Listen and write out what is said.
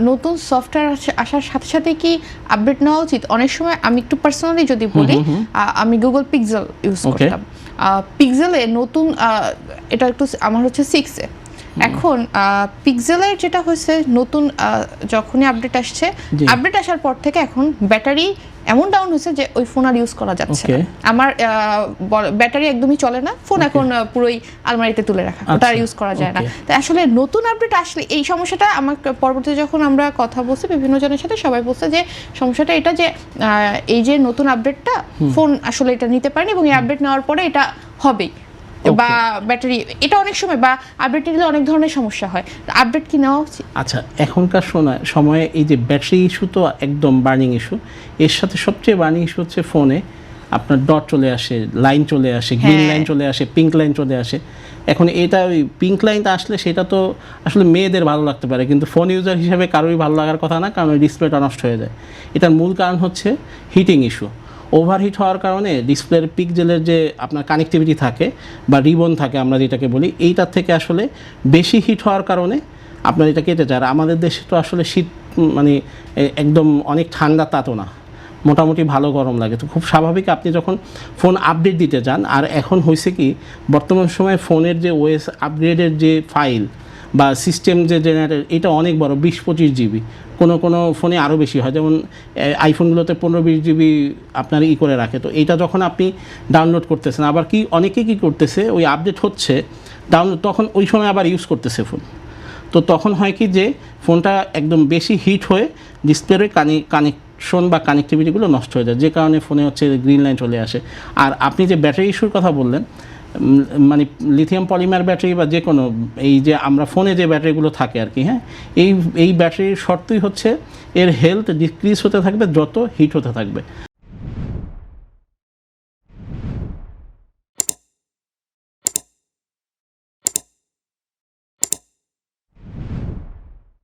নতুন সফটওয়্যার আসার সাথে সাথে কি আপডেট নেওয়া উচিত? অনেক সময় আমি একটু পার্সোনালি যদি বলি, আমি গুগল পিক্সেল ইউজ করতাম। পিক্সেলে নতুন এটা একটু আমার হচ্ছে 6 এ। এখন পিক্সেলের যেটা হয়েছে নতুন যখনই আপডেট আসছে, আপডেট আসার পর থেকে এখন ব্যাটারি এমন ডাউন হয়েছে যে ওই ফোন আর ইউজ করা যাচ্ছে না। আমার ব্যাটারি একদমই চলে না, ফোন এখন পুরোই আলমারিতে তুলে রাখা, ওটা আর ইউজ করা যায় না। তো আসলে নতুন আপডেট আসলে এই সমস্যাটা আমার পরবর্তীতে যখন আমরা কথা বলছি বিভিন্ন জনের সাথে, সবাই বলছে যে সমস্যাটা এটা যে এই যে নতুন আপডেটটা ফোন আসলে এটা নিতে পারেনি এবং এই আপডেট নেওয়ার পরে এটা হবেই বা ব্যাটারি এটা অনেক সময় বা আপডেট নিলে অনেক ধরনের সমস্যা হয়। আপডেট কি নেওয়া উচিত? আচ্ছা, এখনকার সময়ে এই যে ব্যাটারি ইস্যু তো একদম বার্নিং ইস্যু, এর সাথে সবচেয়ে বার্নিং ইস্যু হচ্ছে ফোনে আপনার ডট চলে আসে, লাইন চলে আসে, গ্রিন লাইন চলে আসে, পিঙ্ক লাইন চলে আসে। এখন এটা ওই পিঙ্ক লাইনটা আসলে সেটা তো আসলে মেয়েদের ভালো লাগতে পারে, কিন্তু ফোন ইউজার হিসেবে কারোরই ভালো লাগার কথা না, কারণ ওই ডিসপ্লেটা নষ্ট হয়ে যায়। এটার মূল কারণ হচ্ছে হিটিং ইস্যু। ওভারহিট হওয়ার কারণে ডিসপ্লের পিক্সেলের যে আপনার কানেক্টিভিটি থাকে বা রিবন থাকে আমরা যেটাকে বলি, এইটার থেকে আসলে বেশি হিট হওয়ার কারণে আপনার এটা কেটে যায়। আর আমাদের দেশে তো আসলে শীত মানে একদম অনেক ঠান্ডা তা তো না, মোটামুটি ভালো গরম লাগে। তো খুব স্বাভাবিক আপনি যখন ফোন আপডেট দিতে চান, আর এখন হয়েছে কি বর্তমান সময়ে ফোনের যে ওএস আপগ্রেডের যে ফাইল বা সিস্টেম যে জেনারেটর, এটা অনেক বড়, 20-25 জিবি, কোনো ফোনে আরও বেশি হয়, যেমন আইফোনগুলোতে 15-20 জিবি আপনার করে রাখে। তো এইটা যখন আপনি ডাউনলোড করতেছেন, আবার কি অনেকে কি করতেছে, ওই আপডেট হচ্ছে ডাউনলোড, তখন ওই সময় আবার ইউজ করতেছে ফোন। তো তখন হয় কি যে ফোনটা একদম বেশি হিট হয়ে ডিসপ্লের কানেকশন বা কানেক্টিভিটিগুলো নষ্ট হয়ে যায়, যে কারণে ফোনে হচ্ছে গ্রিন লাইন চলে আসে। আর আপনি যে ব্যাটারি ইস্যুর কথা বললেন, মানে লিথিয়াম পলিমার ব্যাটারি বা যে কোনো এই যে আমরা ফোনে যে ব্যাটারিগুলো থাকে আর কি, হ্যাঁ, এই ব্যাটারির শর্তই হচ্ছে এর হেলথ ডিক্রিজ হতে থাকবে যত হিট হতে থাকবে।